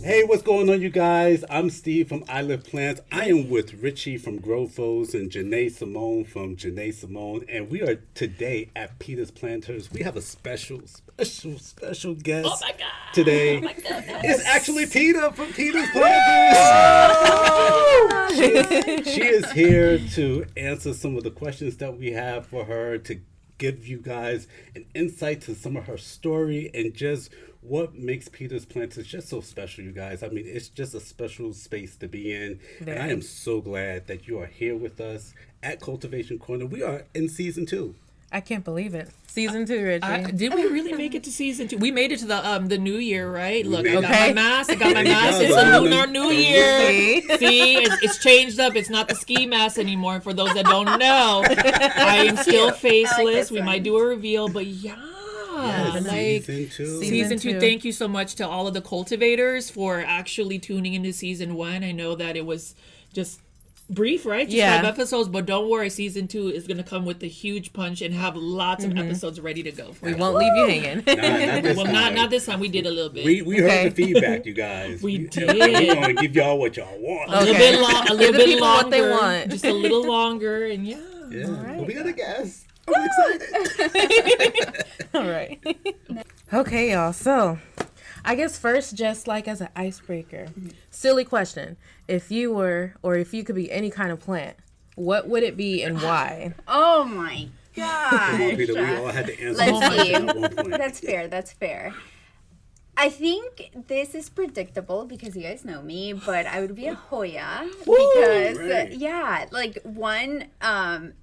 Hey, what's going on, you guys? I'm Steve from I Live Plants. I am with Richie from Grow Foes and Janae Simone from Janae Simone, and we are today at Pita's Planters. We have a special guest. Oh my God! Today. Oh my goodness. It's actually Pita from Pita's Planters. She is here to answer some of the questions that we have for her, to give you guys an insight to some of her story and just what makes Pita's Planters just so special, you guys. I mean, it's just a special space to be in. And I am so glad that you are here with us at Cultivation Corner. We are in season 2. I can't believe it. Season 2, Richie. Did we really make it to season 2? We made it to the new year, right? Look, I got Okay. my mask. It's a lunar new year. See, it's changed up. It's not the ski mask anymore. For those that don't know, I am still faceless. We might do a reveal, but Season 2. Thank you so much to all of the cultivators for actually tuning into season 1. I know that it was just brief, right? Just 5 episodes, but don't worry, season 2 is going to come with a huge punch and have lots of episodes ready to go. We won't leave you hanging. Not this time. We did a little bit. We heard the feedback, you guys. We did. We're going to give y'all what y'all want. A little bit longer. What they want. Just a little longer, and Yeah. Right. Well, we got a guest. I'm excited. All right. Okay, y'all. So, I guess first, just like as an icebreaker, silly question. If you were, or if you could be any kind of plant, what would it be and why? Oh my gosh. We all had to answer Let's this see. question at one point. That's fair. I think this is predictable because you guys know me, but I would be a Hoya because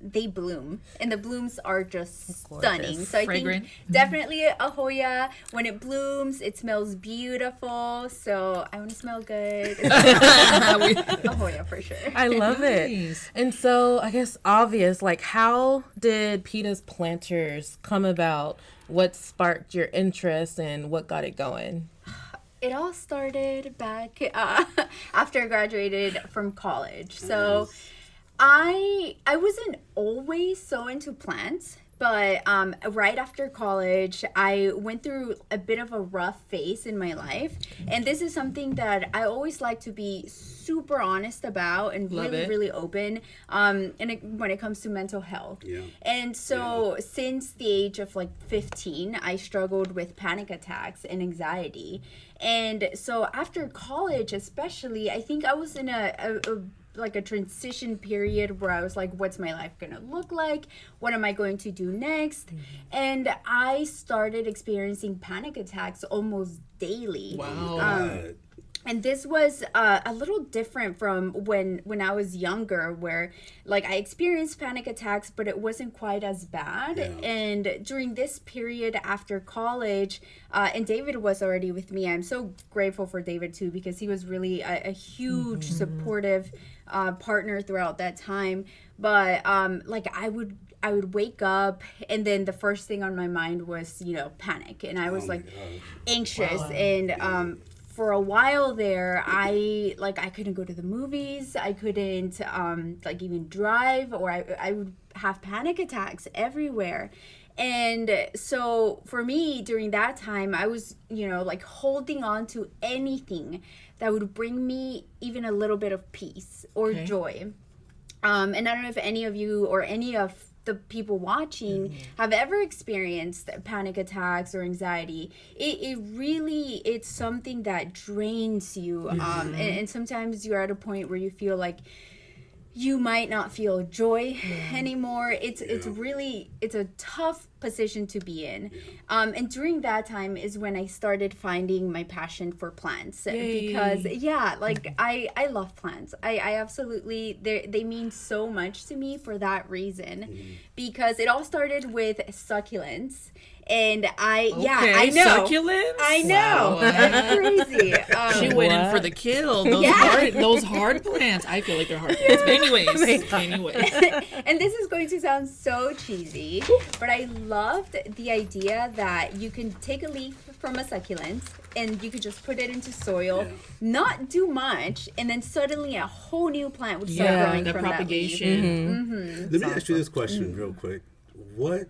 they bloom and the blooms are just stunning. So fragrant. I think definitely a Hoya. When it blooms, it smells beautiful. So I want to smell good. A Hoya for sure. I love it. And so, I guess obvious, like how did Pita's Planters come about? What sparked your interest and what got it going? It all started back after I graduated from college. So I wasn't always so into plants, but right after college, I went through a bit of a rough phase in my life. And this is something that I always like to be super honest about and really open when it comes to mental health. Yeah. And so since the age of like 15, I struggled with panic attacks and anxiety. And so after college especially, I think I was in a transition period where I was like, what's my life gonna look like? What am I going to do next? And I started experiencing panic attacks almost daily. Wow. And this was a little different from when I was younger, where like I experienced panic attacks, but it wasn't quite as bad. Yeah. And during this period after college, and David was already with me. I'm so grateful for David too, because he was really a huge supportive partner throughout that time. But I would wake up and then the first thing on my mind was, panic. And I was anxious. Wow. And for a while there, I couldn't go to the movies. I couldn't even drive, or I would have panic attacks everywhere. And so for me during that time, I was, holding on to anything that would bring me even a little bit of peace or joy. And I don't know if any of you or any of the people watching have ever experienced panic attacks or anxiety. It's something that drains you. And sometimes you're at a point where you feel like you might not feel joy anymore. It's a tough position to be in. And during that time is when I started finding my passion for plants. Yay. Because I love plants. I absolutely, they mean so much to me for that reason. Because it all started with succulents. And I know. Succulents? I know. Wow. That's crazy. She went in for the kill. Those hard plants. I feel like they're hard plants. But anyways. And this is going to sound so cheesy, but I loved the idea that you can take a leaf from a succulent and you could just put it into soil, not do much, and then suddenly a whole new plant would start growing from propagation. Let me ask you this question real quick. What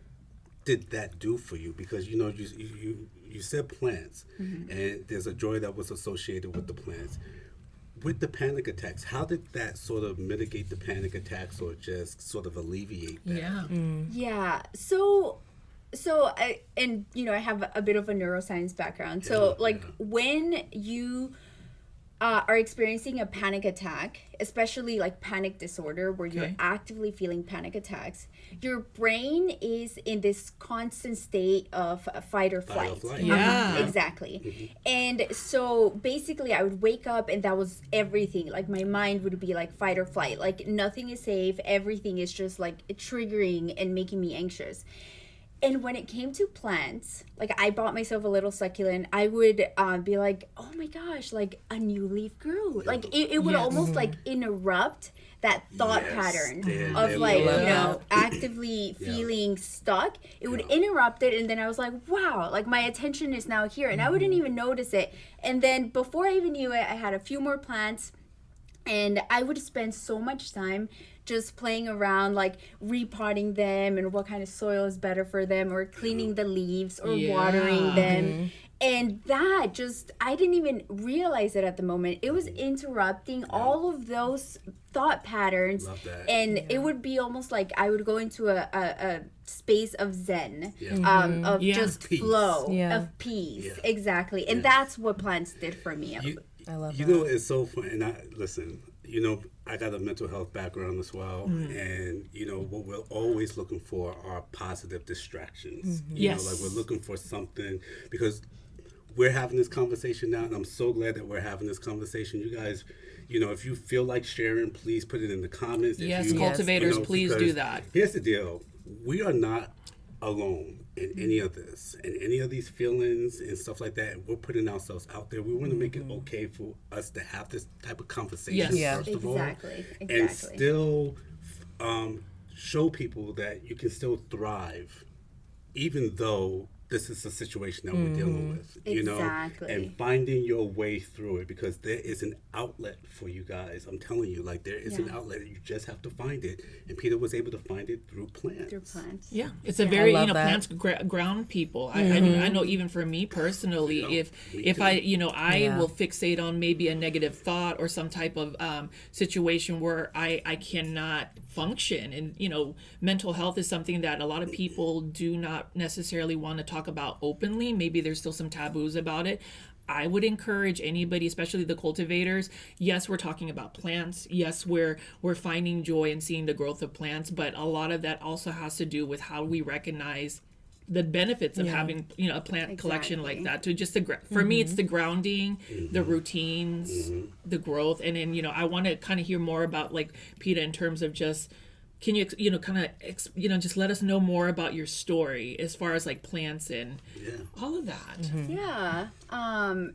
did that do for you? Because you you said plants, and there's a joy that was associated with the plants. With the panic attacks, how did that sort of mitigate the panic attacks or just sort of alleviate that? Yeah. Yeah. So I have a bit of a neuroscience background. So when you are experiencing a panic attack, especially like panic disorder where you're actively feeling panic attacks, your brain is in this constant state of fight or flight. Yeah. Exactly. And so basically I would wake up and that was everything. Like my mind would be like fight or flight. Like nothing is safe. Everything is just like triggering and making me anxious. And when it came to plants, like I bought myself a little succulent, I would be like, oh my gosh, like a new leaf grew. Like it would almost like interrupt that thought pattern of like, actively feeling stuck. It would interrupt it. And then I was like, wow, like my attention is now here. And I wouldn't even notice it. And then before I even knew it, I had a few more plants. And I would spend so much time just playing around, like repotting them and what kind of soil is better for them, or cleaning the leaves or watering them. And that just, I didn't even realize it at the moment. It was interrupting all of those thought patterns. Love that. And it would be almost like I would go into a space of zen, of just peace. flow, of peace. Exactly. And that's what plants did for me. I love that. You know, it's so fun. And I got a mental health background as well. And, what we're always looking for are positive distractions. Yes. Like we're looking for something, because we're having this conversation now. And I'm so glad that we're having this conversation. You guys, if you feel like sharing, please put it in the comments. Yes, cultivators, please do that. Here's the deal. We are not alone in any of this and any of these feelings and stuff like that. We're putting ourselves out there. We want to make it okay for us to have this type of conversation, first of all. And still show people that you can still thrive even though this is a situation that we're dealing with, and finding your way through it, because there is an outlet for you guys. I'm telling you, like, there is an outlet. You just have to find it. And Pita was able to find it through plants. Yeah, it's a very, plants ground people. I know even for me personally, if I will fixate on maybe a negative thought or some type of situation where I cannot function. And, mental health is something that a lot of people do not necessarily want to talk about openly. Maybe there's still some taboos about it. I would encourage anybody, especially the cultivators. Yes, we're talking about plants. Yes, we're finding joy in seeing the growth of plants, but a lot of that also has to do with how we recognize the benefits of having a plant collection like that. To just for me, it's the grounding, the routines, the growth, and then I want to kind of hear more about, like, Pita, in terms of just, can you just let us know more about your story as far as like plants and all of that.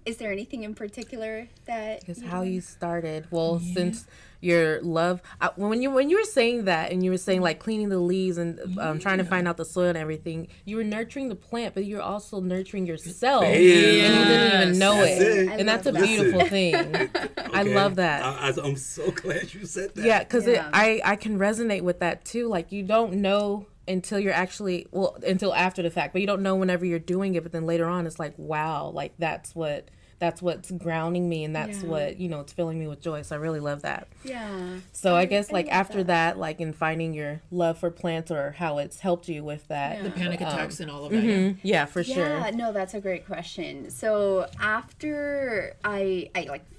Is there anything in particular that how you started? Well, since your love, when you were saying that, and you were saying like cleaning the leaves and trying to find out the soil and everything, you were nurturing the plant, but you're also nurturing yourself, and you didn't even know it. And that's a beautiful thing. I love that. I'm so glad you said that. Yeah, because I can resonate with that too. Like, you don't know until you're actually, until after the fact, but you don't know whenever you're doing it, but then later on it's like, wow, like that's what's grounding me, and that's what, it's filling me with joy. So I really love that. So I guess like after that, like in finding your love for plants, or how it's helped you with that, the panic attacks and all of that. Yeah, for sure. Yeah, no, that's a great question. So after I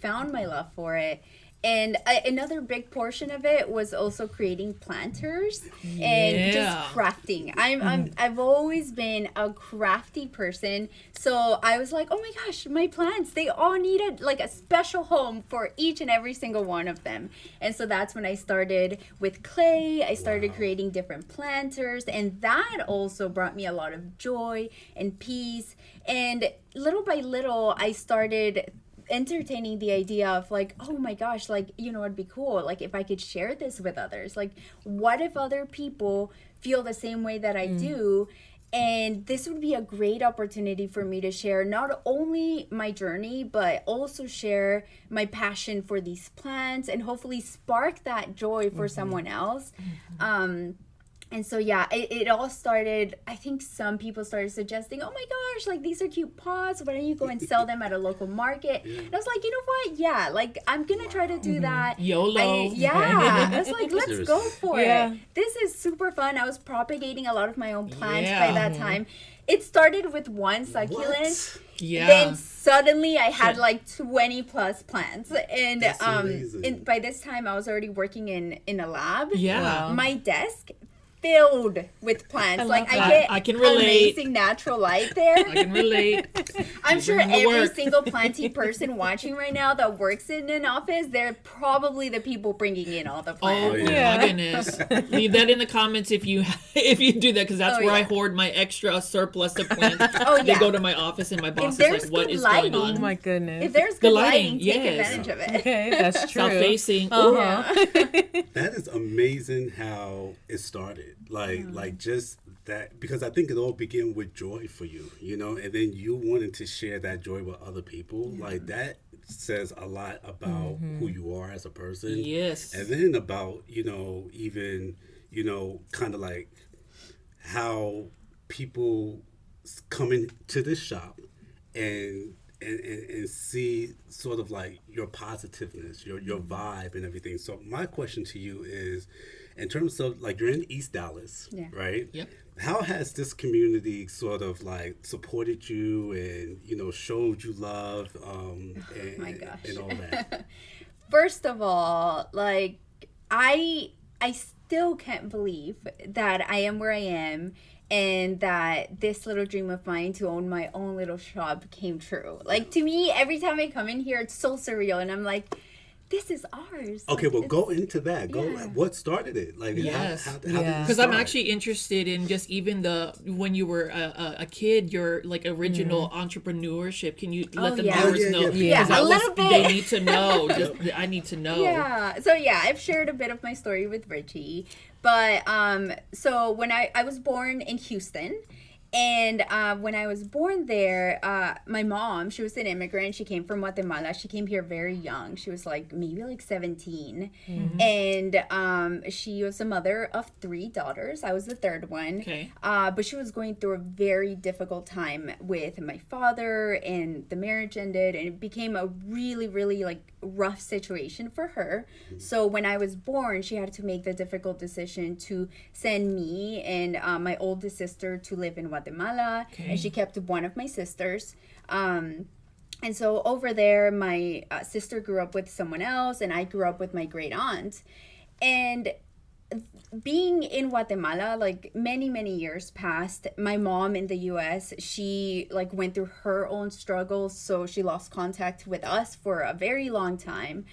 found my love for it, and another big portion of it was also creating planters and just crafting. I've always been a crafty person, so I was like, oh my gosh, my plants, they all needed like a special home for each and every single one of them. And so that's when I started with clay. I started creating different planters, and that also brought me a lot of joy and peace. And little by little, I started entertaining the idea of like, oh my gosh, like, it'd be cool, like, if I could share this with others. Like, what if other people feel the same way that I do? And this would be a great opportunity for me to share not only my journey, but also share my passion for these plants, and hopefully spark that joy for someone else. And so, yeah, it all started, I think some people started suggesting, oh my gosh, like these are cute pots. Why don't you go and sell them at a local market? And I was like, you know what? Yeah, like I'm going to try to do that. YOLO. I was like, let's go for it. This is super fun. I was propagating a lot of my own plants by that time. It started with one succulent. What? Yeah. Then suddenly I had like 20 plus plants. And by this time I was already working in a lab. Yeah. My desk filled with plants. I can relate. Amazing natural light there. I can relate. I'm sure every single planty person watching right now that works in an office, they're probably the people bringing in all the plants. Oh my goodness! Leave that in the comments if you do that, because that's where I hoard my extra surplus of plants. They go to my office and my boss is like, "What is going on?" Oh my goodness! If there's good lighting, take advantage of it. Okay, that's true. South facing. That is amazing how it started. Like just that, because I think it all began with joy for you, you know, and then you wanted to share that joy with other people. Like that says a lot about who you are as a person. Yes. And then about, you know, even, you know, kind of like how people come into this shop and see sort of like your positiveness, your vibe and everything. So my question to you is, in terms of like you're in East Dallas, right? Yep. How has this community sort of like supported you and, you know, showed you love and all that? First of all, like I still can't believe that I am where I am and that this little dream of mine to own my own little shop came true. Like to me, every time I come in here, it's so surreal and I'm like, this is ours. Okay, well, go into that. What started it? Like, how did it because I'm actually interested in just even when you were a kid, your like original entrepreneurship. Can you let the viewers know? Yeah, a little bit. They need to know. I need to know. Yeah. So I've shared a bit of my story with Richie, but so when I was born in Houston. And when I was born there, my mom, she was an immigrant. She came from Guatemala. She came here very young. She was like maybe like 17. And she was a mother of 3 daughters. I was the third one. Okay. But she was going through a very difficult time with my father, and the marriage ended, and it became a really, really like rough situation for her. So when I was born, she had to make the difficult decision to send me and my oldest sister to live in Guatemala, and she kept one of my sisters. And so over there, my sister grew up with someone else, and I grew up with my great aunt. And being in Guatemala, like many years past, my mom in the US, she like went through her own struggles, so she lost contact with us for a very long time.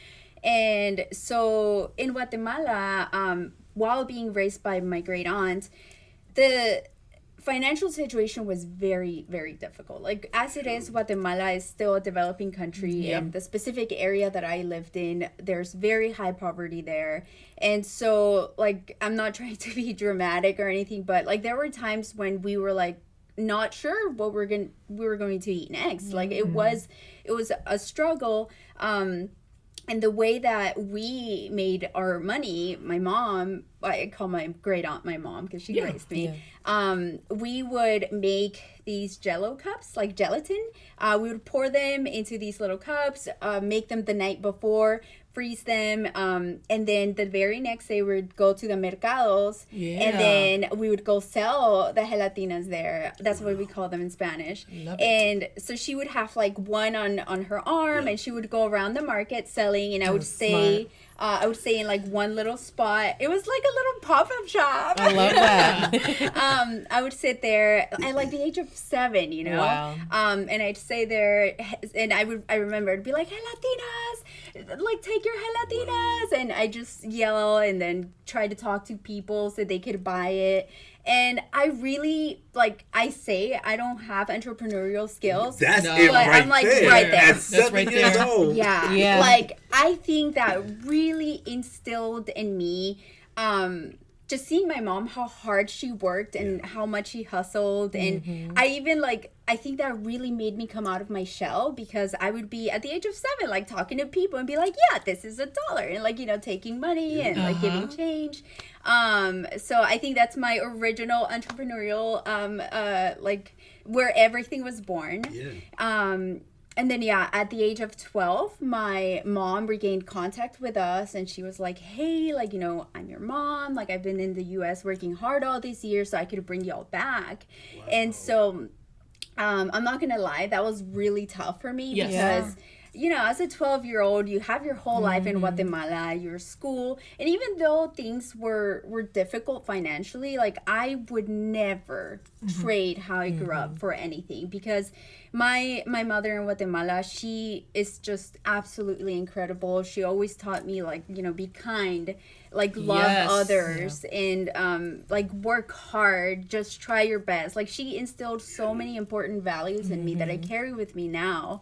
And so in Guatemala, while being raised by my great aunt, the financial situation was very, very difficult. Like as it is, Guatemala is still a developing country, and the specific area that I lived in, there's very high poverty there. And so like, I'm not trying to be dramatic or anything, but like there were times when we were like not sure what we were going to eat next. Like it was a struggle. And the way that we made our money, my mom, I call my great aunt my mom because she raised me. We would make these Jello cups, like gelatin. We would pour them into these little cups, make them the night before, freeze them, and then the very next day we would go to the mercados, and then we would go sell the gelatinas there. That's what we call them in Spanish. And so she would have like one on her arm, and she would go around the market selling, and I would say in like one little spot, it was like a little pop-up shop. I love that. I would sit there at like the age of 7, you know. Wow. And I'd stay there, and I remember it'd be like, gelatinas, like take your gelatinas, and I just yell and then try to talk to people so they could buy it. And I really, like, I say I don't have entrepreneurial skills. That's it but right I'm like there. right there. At 7 years old. Yeah. Like, I think that really instilled in me just seeing my mom, how hard she worked and how much she hustled. And I even I think that really made me come out of my shell, because I would be at the age of 7, like talking to people and be like, yeah, this is $1. And like, taking money and like giving change. So I think that's my original entrepreneurial, like where everything was born. And then, at the age of 12, my mom regained contact with us, and she was like, hey, like, I'm your mom. Like, I've been in the U.S. working hard all these years, so I could bring y'all back. Wow. And so, I'm not going to lie, that was really tough for me because, as a 12-year-old, you have your whole life in Guatemala, your school. And even though things were difficult financially, like, I would never trade how I grew up for anything, because my mother in Guatemala, she is just absolutely incredible. She always taught me, like, be kind, like, love others, and like, work hard, just try your best. Like, she instilled so many important values in me that I carry with me now.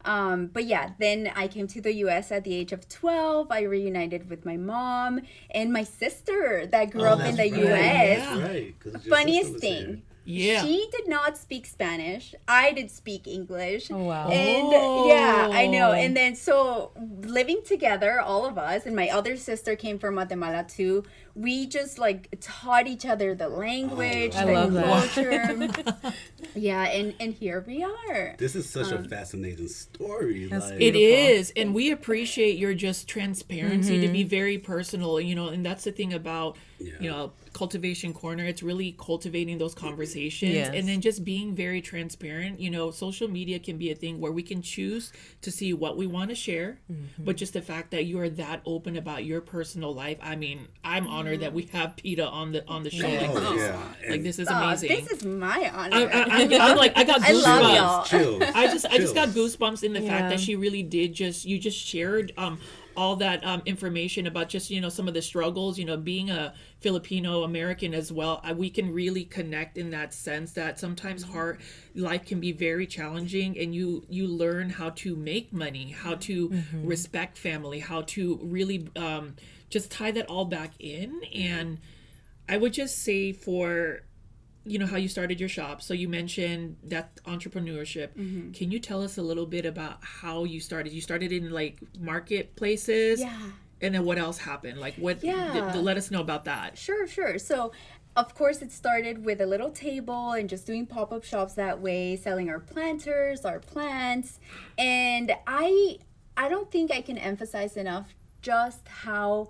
But then I came to the U.S. at the age of 12. I reunited with my mom and my sister that grew up in the U.S. Funniest thing. Yeah. She did not speak Spanish. I did speak English. Oh, wow. And I know. And then so living together, all of us, and my other sister came from Guatemala too. We just like taught each other the language, the culture. And here we are. This is such a fascinating story. It is. And we appreciate your just transparency to be very personal, and that's the thing about, Cultivation Corner. It's really cultivating those conversations and then just being very transparent. Social media can be a thing where we can choose to see what we want to share, but just the fact that you are that open about your personal life. I mean, I'm honored that we have Pita on the show like this. Like, this is amazing. This is my honor. I'm like, I got goosebumps. I love y'all. I just got goosebumps in the fact that she really did you just shared all that information about just some of the struggles, being a Filipino American as well. We can really connect in that sense that sometimes life can be very challenging, and you learn how to make money, how to respect family, how to really just tie that all back in. And I would just say for how you started your shop. So you mentioned that entrepreneurship. Can you tell us a little bit about how you started? You started in like marketplaces. Yeah. And then what else happened? Like let us know about that. Sure. So of course it started with a little table and just doing pop-up shops that way, selling our planters, our plants. And I don't think I can emphasize enough just how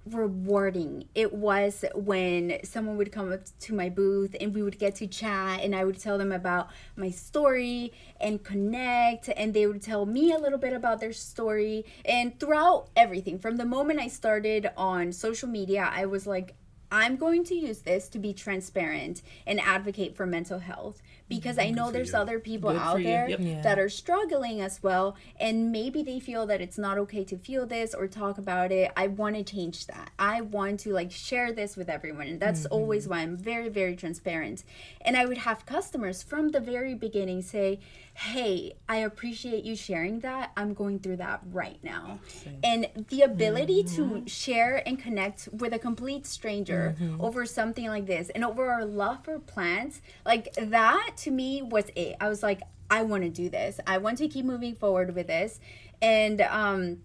rewarding it was when someone would come up to my booth and we would get to chat, and I would tell them about my story and connect, and they would tell me a little bit about their story. And throughout everything, from the moment I started on social media, I was like, I'm going to use this to be transparent and advocate for mental health, because I know there's other people out there that are struggling as well, and maybe they feel that it's not okay to feel this or talk about it. I want to change that. I want to like share this with everyone, and that's always why I'm very, very transparent. And I would have customers from the very beginning say, hey, I appreciate you sharing that. I'm going through that right now. And the ability to share and connect with a complete stranger over something like this, and over our love for plants, like that to me was it. I was like, I want to do this. I want to keep moving forward with this. And and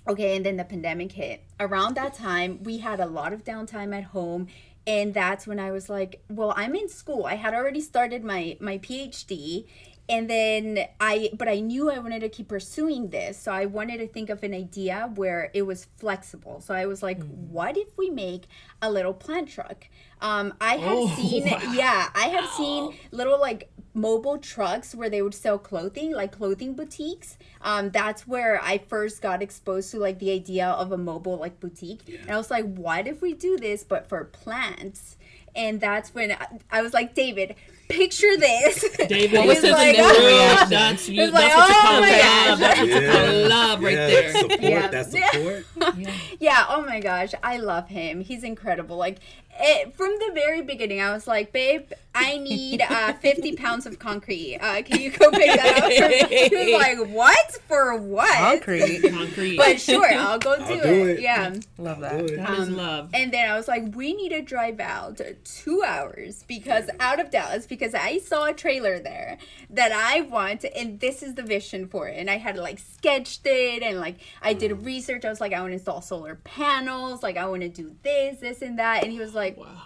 then the pandemic hit. Around that time, we had a lot of downtime at home. And that's when I was like, well, I'm in school. I had already started my PhD. And then I knew I wanted to keep pursuing this. So I wanted to think of an idea where it was flexible. So I was like, what if we make a little plant truck? I had seen little like mobile trucks where they would sell clothing, like clothing boutiques. That's where I first got exposed to like the idea of a mobile like boutique. And I was like, what if we do this, but for plants? And that's when I was like, David, picture this. David was like, that's what you call love. That's what you call love right there. That support. Yeah, oh my gosh, I love him. He's incredible. Like, From the very beginning, I was like, babe, I need 50 pounds of concrete. Can you go pick that up for me? He was like, what? For what? Concrete. But sure, I'll go do it. Yeah. Love that. That is love. And then I was like, we need to drive out 2 hours because out of Dallas, because I saw a trailer there that I want, and this is the vision for it. And I had like sketched it, and like I did research. I was like, I want to install solar panels. Like I want to do this, and that. And he was like, Wow.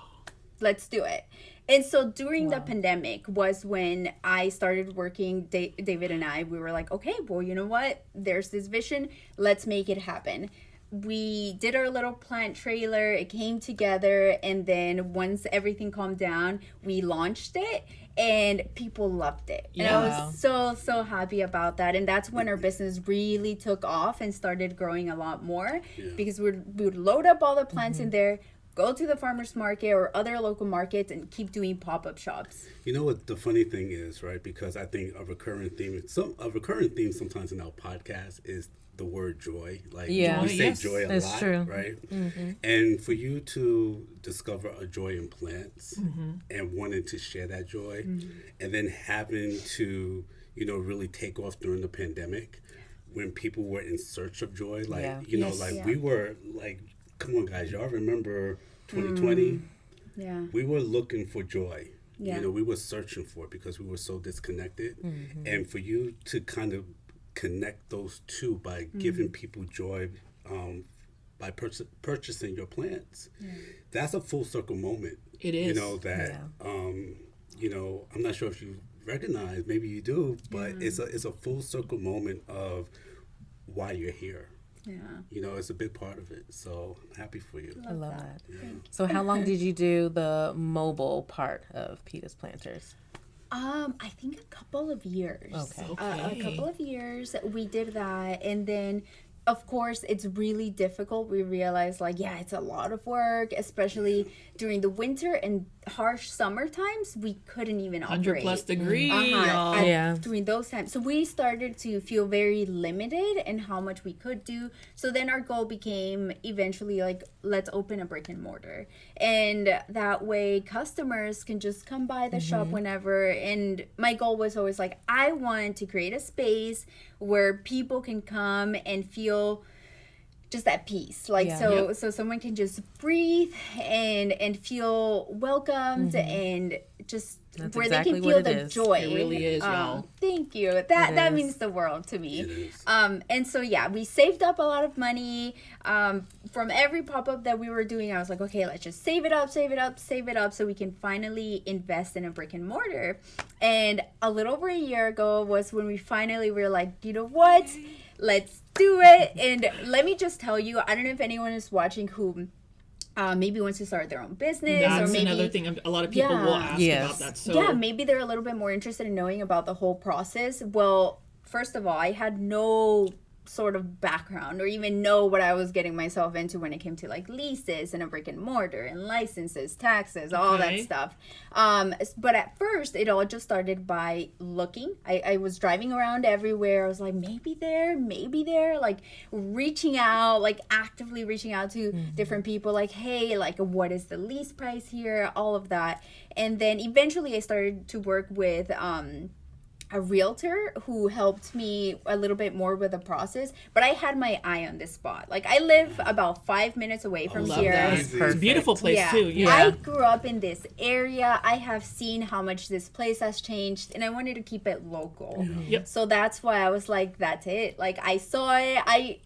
let's do it. And so during the pandemic was when I started working, David and I, we were like, okay, well, you know what? There's this vision. Let's make it happen. We did our little plant trailer. It came together. And then once everything calmed down, we launched it and people loved it. And I was so happy about that. And that's when our business really took off and started growing a lot more because we would load up all the plants in there, go to the farmer's market or other local markets and keep doing pop-up shops. You know what the funny thing is, right? Because I think a recurring theme sometimes in our podcast is the word joy. Like we say joy a lot, true. Right? Mm-hmm. And for you to discover a joy in plants and wanting to share that joy, and then having to, really take off during the pandemic when people were in search of joy, like we were like, come on guys, y'all remember 2020? Yeah. We were looking for joy. Yeah. We were searching for it because we were so disconnected. And for you to kind of connect those two by giving people joy by purchasing your plants, that's a full circle moment. It is. I'm not sure if you recognize, maybe you do, but it's a full circle moment of why you're here. Yeah. It's a big part of it. So I'm happy for you. I love that. Yeah. So how long did you do the mobile part of Pita's Planters? I think a couple of years. Okay. A couple of years we did that, and then of course it's really difficult. We realized it's a lot of work, especially during the winter and harsh summer times. We couldn't even 100 plus degrees. During those times. So we started to feel very limited in how much we could do. So then our goal became eventually let's open a brick and mortar. And that way customers can just come by the shop whenever. And my goal was always I want to create a space where people can come and feel just at peace, so someone can just breathe and feel welcomed and just That's where exactly they can feel the is. joy. It really is, y'all. Thank you. That means the world to me. And so we saved up a lot of money from every pop-up that we were doing. I was like, okay, let's just save it up so we can finally invest in a brick and mortar. And a little over a year ago was when we finally were like, you know what? Let's do it. And let me just tell you, I don't know if anyone is watching who maybe wants to start their own business. That's or maybe another thing a lot of people will ask about that. So maybe they're a little bit more interested in knowing about the whole process. Well, first of all, I had no sort of background or even know what I was getting myself into when it came to leases and a brick and mortar and licenses, taxes, all that stuff. But at first it all just started by looking. I was driving around everywhere. I was like, maybe there, reaching out, actively reaching out to different people, hey, what is the lease price here, all of that. And then eventually I started to work with a realtor who helped me a little bit more with the process, but I had my eye on this spot. I live about 5 minutes away from here. It's a beautiful place too. Yeah. I grew up in this area. I have seen how much this place has changed, and I wanted to keep it local. Yep. So that's why I was like, that's it. I saw it.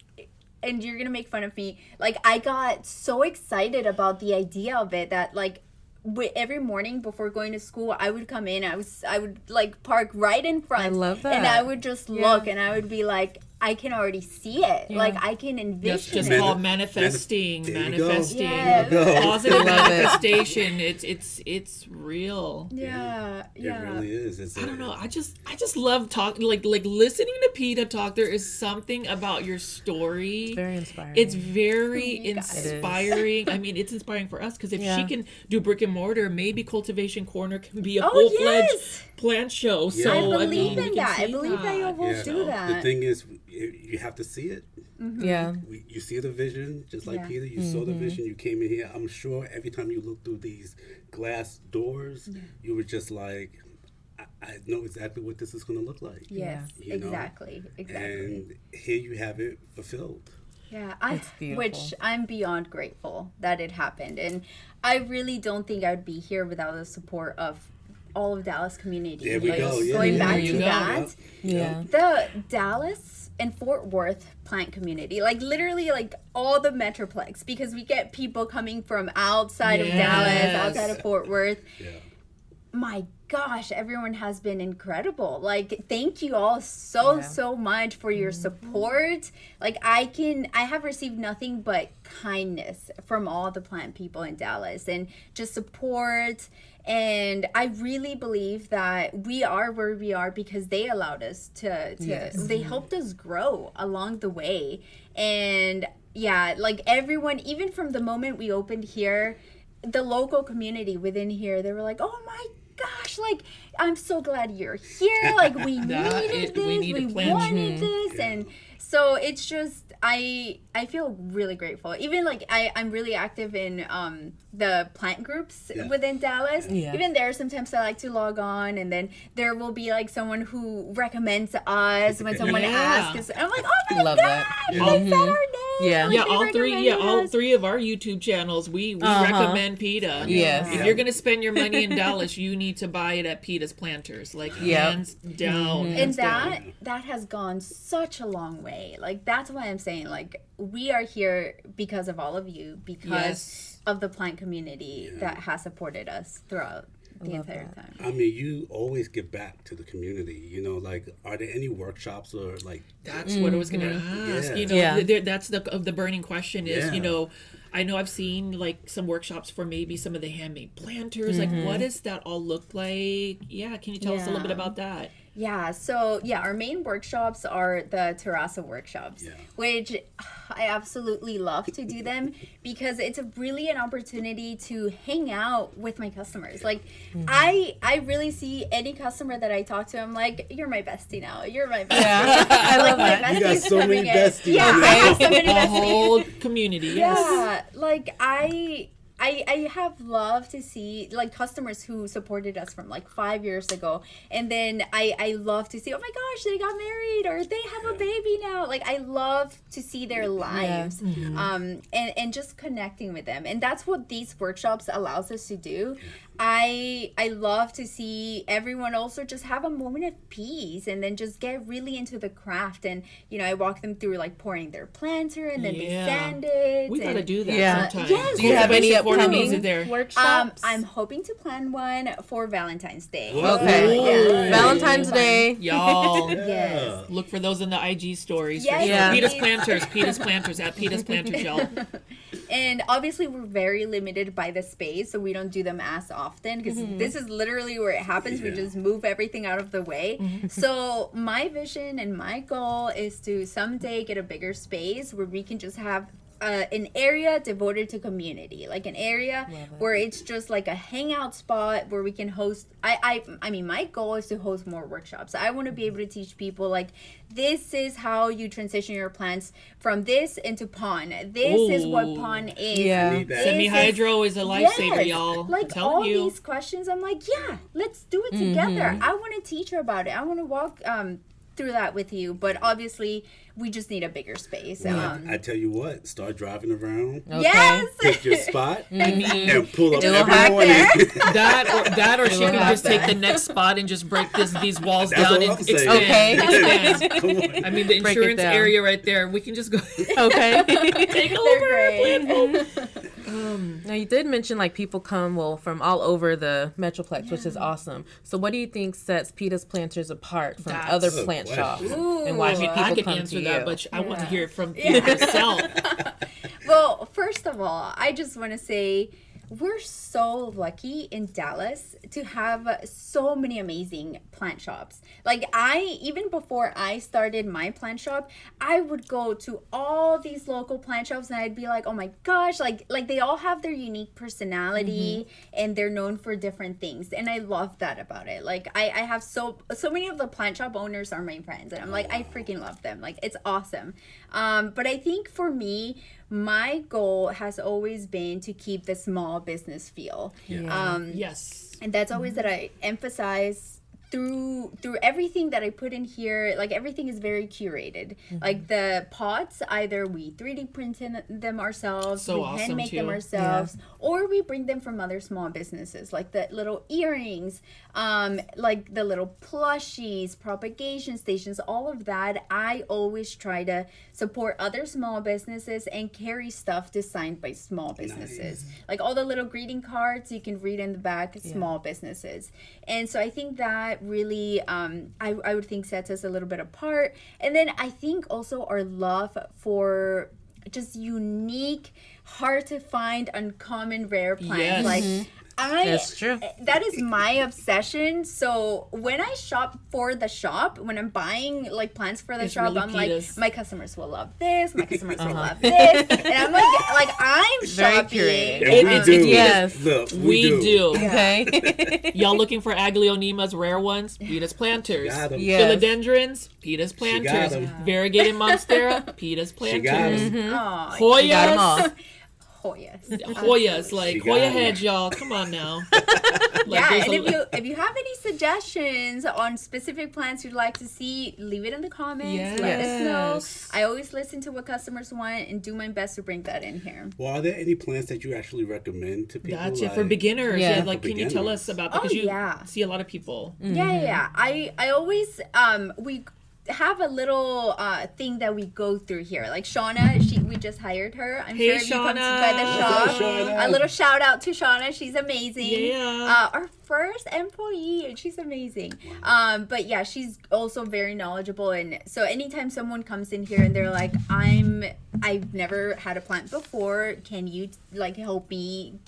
And you're gonna make fun of me. I got so excited about the idea of it that every morning before going to school, I would come in. I would park right in front. I love that. And I would just look, and I would be like, I can already see it. I can envision just it. called manifesting. Yes. Positive manifestation. It's real. Yeah. It really is. I don't know. I just love talking, listening to Pita talk. There is something about your story. It's very inspiring. It's very inspiring. I mean, it's inspiring for us because if she can do brick and mortar, maybe Cultivation Corner can be a full-fledged plant show. So I believe in that. I believe that you will do that. The thing is, you have to see it. Yeah. You see the vision, just like Peter. You saw the vision. You came in here. I'm sure every time you look through these glass doors, you were just like, I know exactly what this is going to look like. Yes, you know? exactly. And here you have it fulfilled. Yeah, which I'm beyond grateful that it happened. And I really don't think I would be here without the support of all of Dallas community. There we go. Yeah. Going back to that, Yeah. the Dallas and Fort Worth plant community, like literally like all the Metroplex, because we get people coming from outside of Dallas, outside of Fort Worth. Yeah. My gosh, everyone has been incredible. Like, thank you all so much for your support. Like, I have received nothing but kindness from all the plant people in Dallas and just support. And I really believe that we are where we are because they allowed us to they helped us grow along the way. And yeah, like everyone, even from the moment we opened here, the local community within here, they were like, oh my gosh, like, I'm so glad you're here. Like, we needed this. We wanted this. And so it's just, I feel really grateful. Even like I'm really active in the plant groups within Dallas. Yeah. Even there, sometimes I like to log on, and then there will be like someone who recommends us when someone asks. I'm like, oh my god, is that our name? Yeah, like, all three of our YouTube channels, we recommend Pita. Yes. If you're gonna spend your money in Dallas, you need to buy it at Pita's Planters, like hands down. And that has gone such a long way. Like, that's why I'm saying, like, we are here because of all of you, because of the plant community that has supported us throughout the entire time. I mean, you always give back to the community. You know, like, are there any workshops or like? That's what I was gonna ask. You know, that's the burning question is, you know, I know I've seen like some workshops for maybe some of the handmade planters. Like, what does that all look like? Yeah, can you tell us a little bit about that? Yeah, so our main workshops are the terraza workshops, which I absolutely love to do them because it's really an opportunity to hang out with my customers. Like, I really see any customer that I talk to, I'm like, you're my bestie now. You're my bestie. Yeah, I love that. You got so many besties. Yeah, I have so many besties. A whole community. Yeah, like I have loved to see like customers who supported us from like 5 years ago, and then I love to see, oh my gosh, they got married or they have a baby now. Like, I love to see their lives, and just connecting with them, and that's what these workshops allows us to do. I love to see everyone also just have a moment of peace and then just get really into the craft. And you know, I walk them through like pouring their planter and then they sand it. We gotta do that sometime. Yes. Do you have any upcoming workshops? I'm hoping to plan one for Valentine's Day. Okay. Valentine's Day. Y'all. Yes. Look for those in the IG stories. Yes. Pita's Planters at Pita's Planters, y'all. And obviously we're very limited by the space, so we don't do them as often because this is literally where it happens. We just move everything out of the way. So my vision and my goal is to someday get a bigger space where we can just have an area devoted to community, like an area where it's just like a hangout spot where we can host. I mean, my goal is to host more workshops. I want to be able to teach people like, this is how you transition your plants from this into pon. This is what pon is. Yeah. Semi-hydro is a lifesaver, y'all. Like, all these questions, I'm like, let's do it together. I want to teach her about it. I want to walk through that with you, but obviously we just need a bigger space. I tell you what, start driving around. Yes, pick your spot and pull up every morning. that or she can just take the next spot and just break these walls down and expand. Okay. I mean, the insurance area right there, we can just go take over. Now, you did mention like people come from all over the Metroplex, which is awesome. So what do you think sets Pita's Planters apart from other plant shops? And why should people come to you? That, but I want to hear it from you yourself. Well, first of all, I just want to say we're so lucky in Dallas to have so many amazing plant shops. Like even before I started my plant shop, I would go to all these local plant shops and I'd be like, oh my gosh, like they all have their unique personality and they're known for different things. And I love that about it. Like I have so many of the plant shop owners are my friends and I'm like, I freaking love them. Like it's awesome. But I think for me, my goal has always been to keep the small business feel. Yes. And that's always that I emphasize through everything that I put in here. Like everything is very curated. Like the pots, either we 3D print them ourselves, we awesome hand make too. them ourselves, or we bring them from other small businesses, like the little earrings, like the little plushies, propagation stations, all of that. I always try to support other small businesses and carry stuff designed by small businesses. Like all the little greeting cards you can read in the back, small businesses. And so I think that really I would think sets us a little bit apart. And then I think also our love for just unique, hard to find, uncommon, rare plants. Like That's true. That is my obsession. So when I shop for the shop, when I'm buying like plants for the shop, really I'm Pita's. like, my customers will love this. My customers will love this, and I'm like I'm Very shopping. curated. And we do. Yes. Look, We do. Okay. Y'all looking for Aglaonemas, rare ones? Pita's planters. Got 'em. Yes. Philodendrons? Pita's planters. got 'em. Variegated monstera? Pita's She got planters. 'em. Oh, You got them all. Hoyas? Hoyas. Hoyas, like She got Hoya 'em. heads, y'all. Come on now. Yeah, there's and a- if you have any suggestions on specific plants you'd like to see, leave it in the comments. Let us know. Yes. I always listen to what customers want and do my best to bring that in here. Well, are there any plants that you actually recommend to people? Gotcha. Like, For beginners. Yeah. Yeah, like For can you tell beginners. us about Oh, because you yeah. see a lot of people. Yeah. I always we have a little thing that we go through here. Like Shauna, we just hired her. I'm Hey, sure if you come by the Shauna. shop, What's up, Shauna? a little shout out to Shauna. She's amazing. Yeah. Our first employee, and she's amazing. But yeah, she's also very knowledgeable. And so anytime someone comes in here and they're like, I've never had a plant before. Can you like help me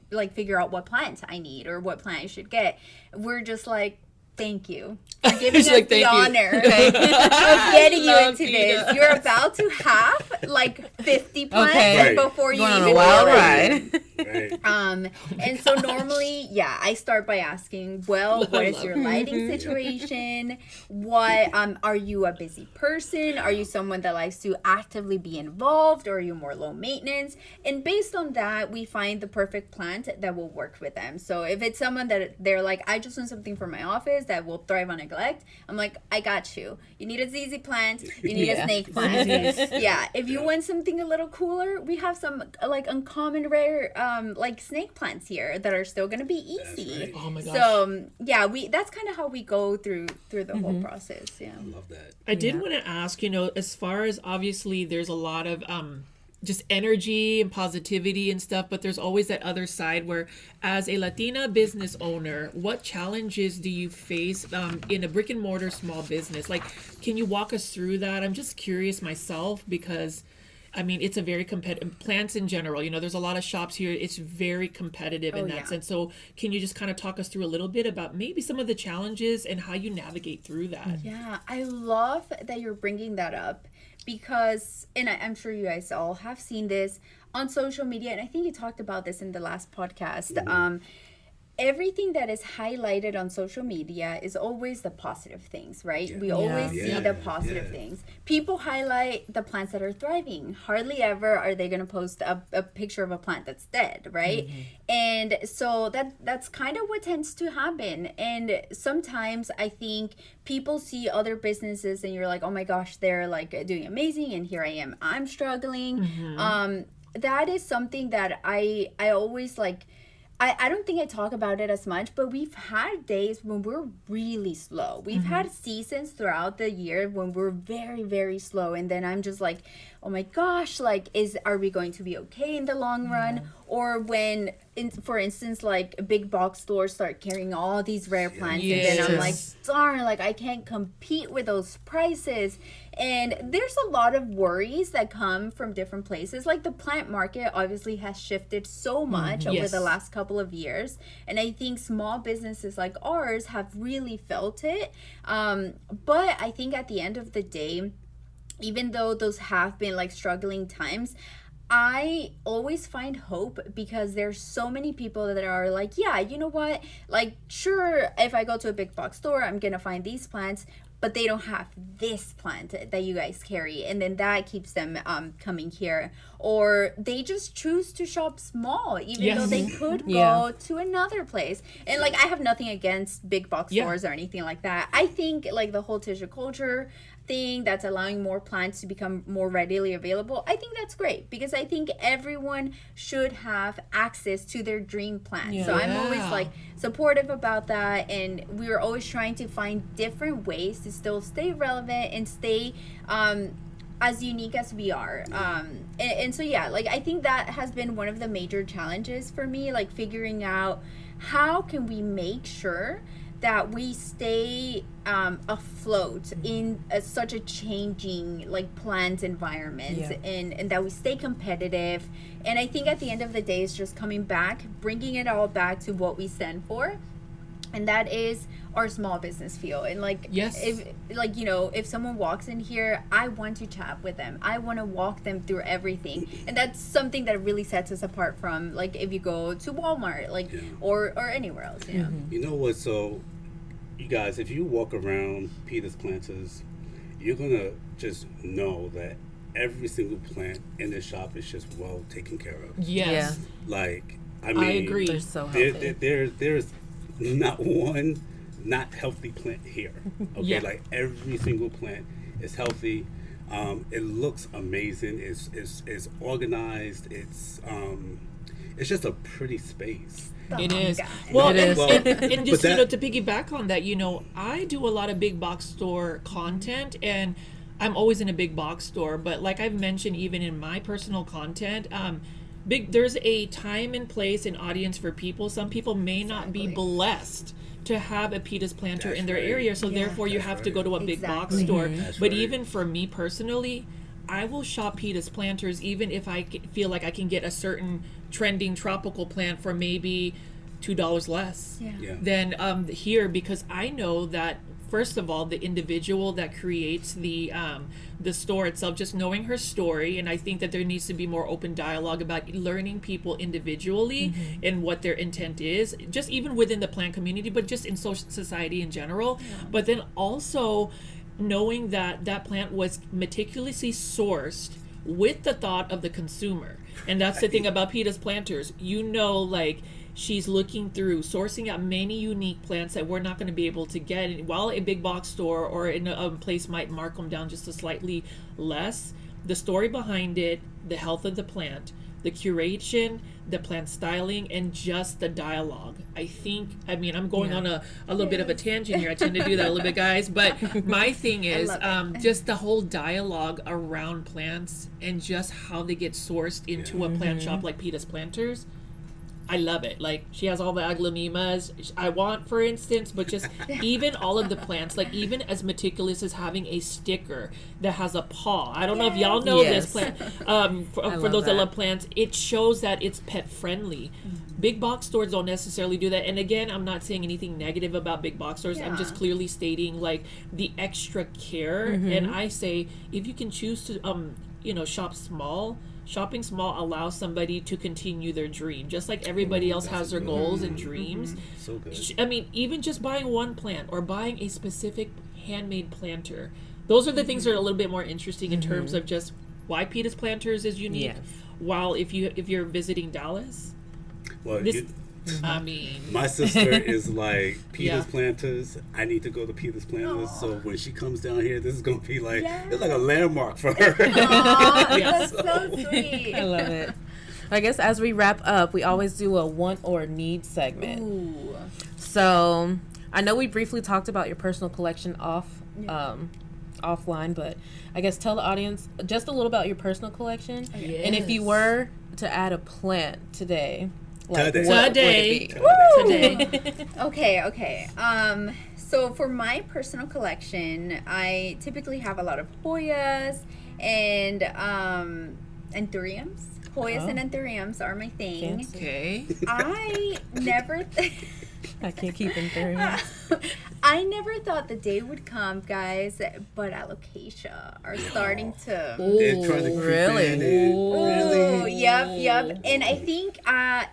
like figure out what plant I need or what plant I should get? We're just like, thank you for giving us like, the "Thank you." honor of getting you Love into Pita. this. You're about to have like 50 plants Okay. Right. before you Going on even a wild know it. ride. Right. And so normally, I start by asking, well, what is your lighting situation? What are you a busy person? Are you someone that likes to actively be involved, or are you more low maintenance? And based on that, we find the perfect plant that will work with them. So if it's someone that they're like, I just want something for my office that will thrive on neglect, I'm like, I got you. You need a ZZ plant. You need a snake plant. Yeah. If you want something a little cooler, we have some like uncommon rare like snake plants here that are still going to be easy. right. Oh my gosh. So that's kind of how we go through the whole process. Yeah. I love that. I did want to ask, as far as obviously there's a lot of just energy and positivity and stuff, but there's always that other side where as a Latina business owner, what challenges do you face in a brick and mortar small business? Like, can you walk us through that? I'm just curious myself because I mean, it's a very competitive, plants in general, there's a lot of shops here. It's very competitive in that sense. So can you just kind of talk us through a little bit about maybe some of the challenges and how you navigate through that? Yeah, I love that you're bringing that up because, and I'm sure you guys all have seen this on social media, and I think you talked about this in the last podcast. Everything that is highlighted on social media is always the positive things, right? We always see the positive things. People highlight the plants that are thriving. Hardly ever are they going to post a picture of a plant that's dead, right? And so that's kind of what tends to happen. And sometimes I think people see other businesses and you're like, oh my gosh, they're like doing amazing, and here I am, I'm struggling. That is something that I always like. I don't think I talk about it as much, but we've had days when we're really slow. We've had seasons throughout the year when we're very, very slow. And then I'm just like, oh my gosh, like, are we going to be okay in the long run? Or when, for instance, like big box stores start carrying all these rare plants. And then I'm like, darn, like I can't compete with those prices. And there's a lot of worries that come from different places. Like the plant market obviously has shifted so much over the last couple of years. And I think small businesses like ours have really felt it. But I think at the end of the day, even though those have been like struggling times, I always find hope because there's so many people that are like, yeah, you know what? Like, sure, if I go to a big box store, I'm going to find these plants, but they don't have this plant that you guys carry. And then that keeps them coming here. Or they just choose to shop small, even though they could go to another place. And like, I have nothing against big box stores or anything like that. I think like the whole tissue culture thing that's allowing more plants to become more readily available, I think that's great because I think everyone should have access to their dream plant. So I'm always like supportive about that, and we're always trying to find different ways to still stay relevant and stay as unique as we are. And so yeah, like I think that has been one of the major challenges for me, like figuring out how can we make sure that we stay afloat in such a changing like plant environment, and that we stay competitive. And I think at the end of the day, it's just coming back, bringing it all back to what we stand for, and that is our small business feel. And like, if like, you know, if someone walks in here, I want to chat with them, I want to walk them through everything. And that's something that really sets us apart from like if you go to Walmart, like or anywhere else. You know what, so you guys, if you walk around Pita's Planters, you're gonna just know that every single plant in the shop is just well taken care of. Like, I mean, I agree. They're so healthy. There's not one not healthy plant here. Okay, like every single plant is healthy. It looks amazing. It's organized. It's just a pretty space. It is. God. Well, It is. and just, you know, to piggyback on that, you know, I do a lot of big box store content, and I'm always in a big box store. But like I've mentioned, even in my personal content, there's a time and place and audience for people. Some people may not be blessed to have a Pita's planter in their area, so therefore you have to go to a big box store. But even for me personally, I will shop Pita's planters even if I feel like I can get a certain trending tropical plant for maybe $2 less than here, because I know that first of all, the individual that creates the store itself, just knowing her story, and I think that there needs to be more open dialogue about learning people individually and what their intent is, just even within the plant community, but just in social society in general. But then also knowing that that plant was meticulously sourced with the thought of the consumer. And that's the thing about Pita's planters. You know, like, she's looking through, sourcing out many unique plants that we're not going to be able to get. And while a big box store or in a place might mark them down just a slightly less, the story behind it, the health of the plant, the curation, the plant styling, and just the dialogue. I mean, I'm going on a little bit of a tangent here. I tend to do that a little bit, guys. But my thing is just the whole dialogue around plants and just how they get sourced into a plant shop like Pita's Planters. I love it. Like, she has all the aglaonemas I want, for instance, but just even all of the plants, like even as meticulous as having a sticker that has a paw. I don't know if y'all know this plant. For those that love plants, it shows that it's pet friendly. Big box stores don't necessarily do that. And again, I'm not saying anything negative about big box stores. I'm just clearly stating like the extra care. And I say, if you can choose to, shop small, shopping small allows somebody to continue their dream, just like everybody else has their goals and dreams. So good. I mean, even just buying one plant or buying a specific handmade planter, those are the things that are a little bit more interesting in terms of just why Pita's Planters is unique. While if you're visiting Dallas, well, I mean, my sister is like, Pita's Planters, I need to go to Pita's Planters. So when she comes down here, this is going to be like, it's like a landmark for her. That's so sweet. I love it. I guess as we wrap up, we always do a want or need segment. Ooh. So I know we briefly talked about your personal collection offline, but I guess tell the audience just a little about your personal collection. Yes. And if you were to add a plant today, like Today. what Today. would it be? Today. Okay. So for my personal collection, I typically have a lot of Hoyas and anthuriums. Hoyas and anthuriums are my thing. Fancy. Okay. I never. I can't keep in there. I never thought the day would come, guys, but alocasia are starting to. They're trying to creep Really? in and Oh, really. yep. And I think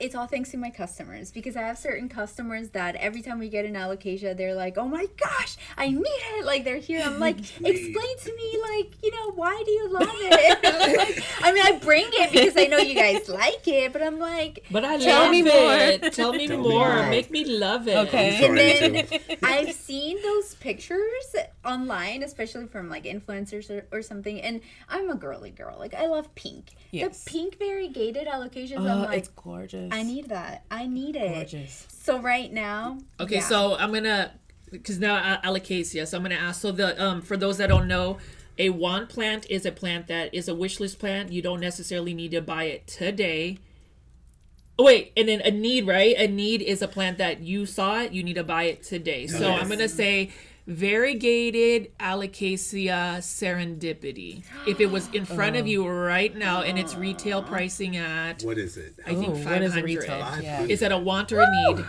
it's all thanks to my customers, because I have certain customers that every time we get an alocasia, they're like, "Oh my gosh, I need it!" Like they're here. I'm like, explain to me, like, why do you love it? I mean, I bring it because I know you guys like it, but I'm like, But I Tell love me it. Tell me Tell me more. more. Make me love it. Okay. I'm sorry, and then too. I've seen those pictures online, especially from like influencers or something, and I'm a girly girl. Like I love pink. Yes. The pink variegated alocasias, I'm Oh, like, it's gorgeous. I need that. I need it. Gorgeous. So right now, Okay, yeah. so I'm gonna, because now alocasia. So I'm gonna ask. So the for those that don't know, a want plant is a plant that is a wish list plant. You don't necessarily need to buy it today. Oh, wait, and then a need, right? A need is a plant that you saw it, you need to buy it today. So Yes. I'm gonna say variegated alocasia serendipity. If it was in front of you right now and it's retail pricing at, What is it? I think Ooh, what is 500. retail? 500. Yeah. Is that a want or a need?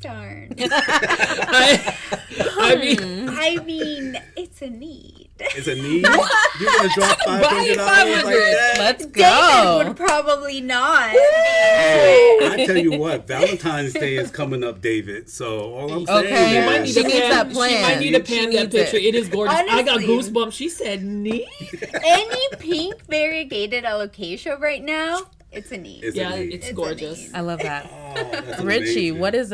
darn. I mean, I mean, it's a need. It's a need. You're gonna drop $500 like that? Let's David go. would probably not. I tell you what, Valentine's Day is coming up, David. So all I'm saying Okay. you might is, need She to needs that She plan. might need to She pan that needs it. picture. It is gorgeous. I got Honestly. goosebumps. She said need. Any pink variegated alocasia right now, it's a need. It's Yeah, a need. it's a gorgeous. need. I love that. Oh, that's Richie, amazing. what is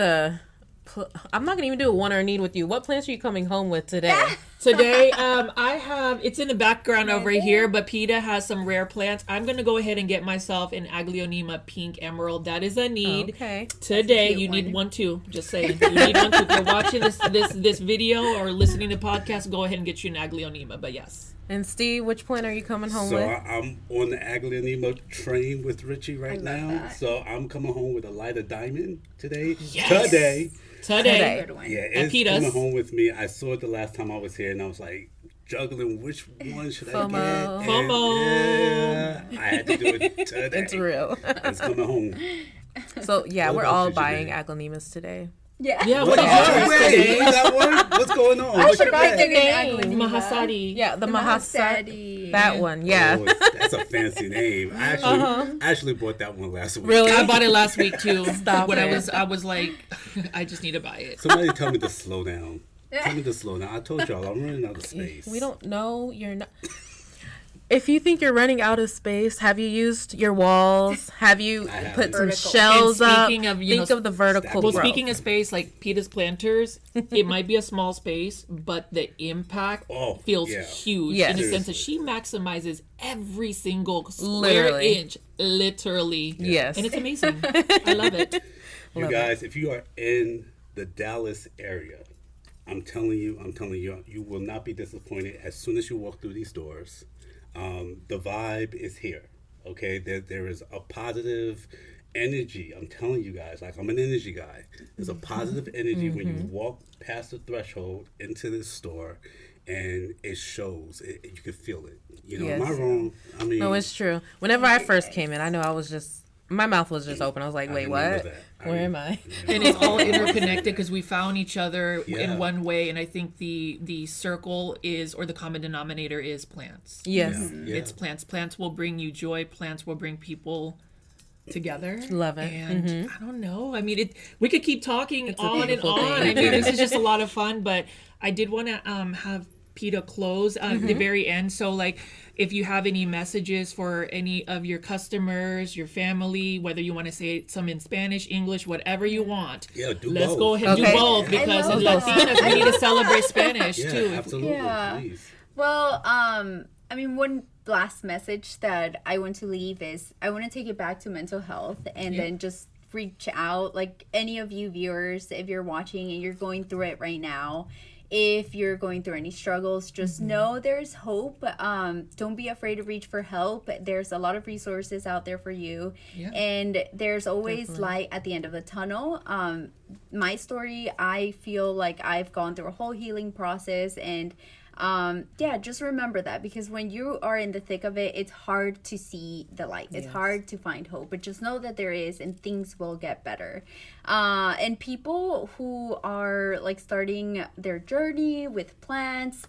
I'm not gonna even do a want or a need with you. What plants are you coming home with today? Today, I have, it's in the background over here, but Pita has some rare plants. I'm going to go ahead and get myself an Aglionema pink emerald. That is a need. Okay. Today, cute you need one. one too. Just saying. You need one too. If you're watching this video or listening to podcast, go ahead and get you an Aglionema. But yes. And Steve, which plant are you coming home So with? I'm on the Aglionema train with Richie right love now. that. So I'm coming home with a lighter diamond today. Yes. Today. Today. Good one. Yeah, And it's Pita's. coming home with me. I saw it the last time I was here, and I was like juggling which one should I FOMO. get. FOMO. And, yeah, I had to do it today. It's real. It's coming home. So yeah, What we're about all you, buying Janae? Aglonemas today. Yeah. Yeah, What what is is yours Wait, today? you got one? What's going on? I What you forgot got? their name. name. Mahasadi. Yeah, the Mahasadi. Mahasadi. That one, yeah. Oh, that's a fancy name. I actually bought that one last week. Really? I bought it last week too. Stop when it. I was like, I just need to buy it. Somebody tell me to slow down. Tell me to slow down. I told y'all I'm running out of space. We don't know. You're not. If you think you're running out of space, have you used your walls? Have you put haven't. some Vertical. shells And up? speaking of, Think of the vertical Well, growth. speaking of space, like Pita's planters, it might be a small space, but the impact feels yeah. huge Yes. in the sense that she maximizes every single square Literally. inch, literally. Yes. And it's amazing. I love it. You Love guys, if you are in the Dallas area, I'm telling you, you will not be disappointed as soon as you walk through these doors. The vibe is here. Okay, there is a positive energy. I'm telling you guys, like I'm an energy guy. There's a positive energy when you walk past the threshold into this store, and it shows. You can feel it. You know, am I Yes. wrong? I mean, No, it's true. Whenever I first came in, I know I was just, my mouth was just open. I was like, wait, remember what? that. Where am I? And it's all interconnected because we found each other Yeah. in one way. And I think the circle is, or the common denominator is plants. Yes. Yeah. It's plants. Plants will bring you joy. Plants will bring people together. Love it. And I don't know. I mean, we could keep talking a on and beautiful on. thing. I mean, this is just a lot of fun. But I did want to have Pita close at the very end. So, like, if you have any messages for any of your customers, your family, whether you want to say some in Spanish, English, whatever you want. Yeah, do Let's both. go ahead and Okay. do both because I in love Latinas, we need to celebrate Spanish Yeah, too. absolutely. Yeah. Please. Well, I mean, when last message that I want to leave is I want to take it back to mental health, and then just reach out, like any of you viewers, if you're watching and you're going through it right now, if you're going through any struggles, just know there's hope. Don't be afraid to reach for help. There's a lot of resources out there for you, and there's always light at the end of the tunnel. My story, I feel like I've gone through a whole healing process, and just remember that, because when you are in the thick of it, it's hard to see the light. It's hard to find hope, but just know that there is, and things will get better. And people who are like starting their journey with plants,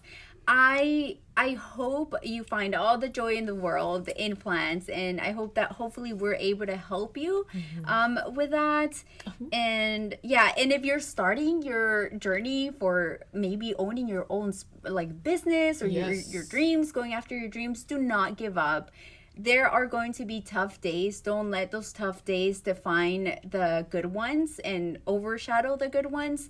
I hope you find all the joy in the world in plants, and I hope that hopefully we're able to help you with that. And and if you're starting your journey for maybe owning your own like business, or your dreams, going after your dreams, do not give up. There are going to be tough days. Don't let those tough days define the good ones and overshadow the good ones.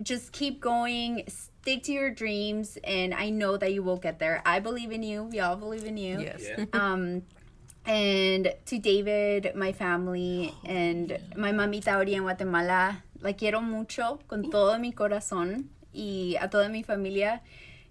Just keep going, stick to your dreams, and I know that you will get there. I believe in you. We all believe in you. Yes. And to David, my family, and my mamita ahorita en Guatemala, la quiero mucho con todo mi corazón, y a toda mi familia.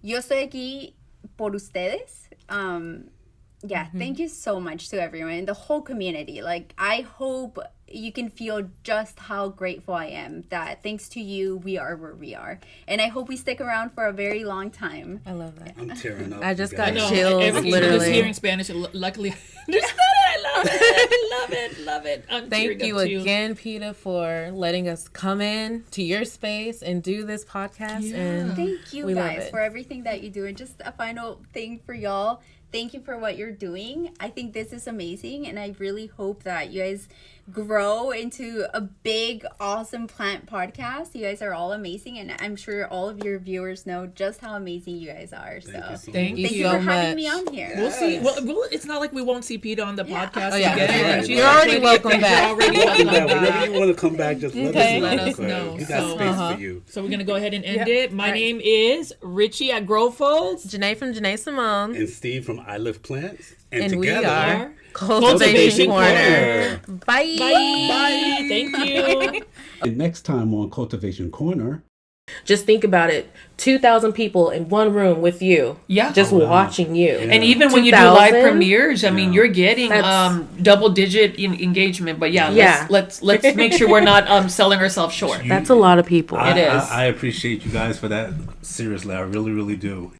Yo estoy aquí por ustedes. Thank you so much to everyone, the whole community. Like, I hope you can feel just how grateful I am that thanks to you, we are where we are. And I hope we stick around for a very long time. I love that. I'm tearing up. I just got know, chills, literally. Just hearing Spanish, luckily, I understood it. I love it. Love it. I'm Thank you again, Pita, for letting us come in to your space and do this podcast. And thank you guys for everything that you do. And just a final thing for y'all. Thank you for what you're doing. I think this is amazing, and I really hope that you guys grow into a big, awesome plant podcast. You guys are all amazing, and I'm sure all of your viewers know just how amazing you guys are. Thank you for having me on here. We'll see. Well, it's not like we won't see Pita on the podcast again. You're already welcome back. Whenever you want to come back, just let us know. We got space for you. So we're going to go ahead and end it. My name is Richie at Grow Folds. Janae from Janae Simone. And Steve from I Live Plants. And together, we are Cultivation Corner. Bye. Bye. Thank you. And next time on Cultivation Corner. Just think about it. 2,000 people in one room with you. Yeah. Just watching you. Yeah. And even when you do live premieres, I mean, you're getting double-digit engagement. But let's make sure we're not selling ourselves short. That's a lot of people. It is. I appreciate you guys for that. Seriously, I really, really do.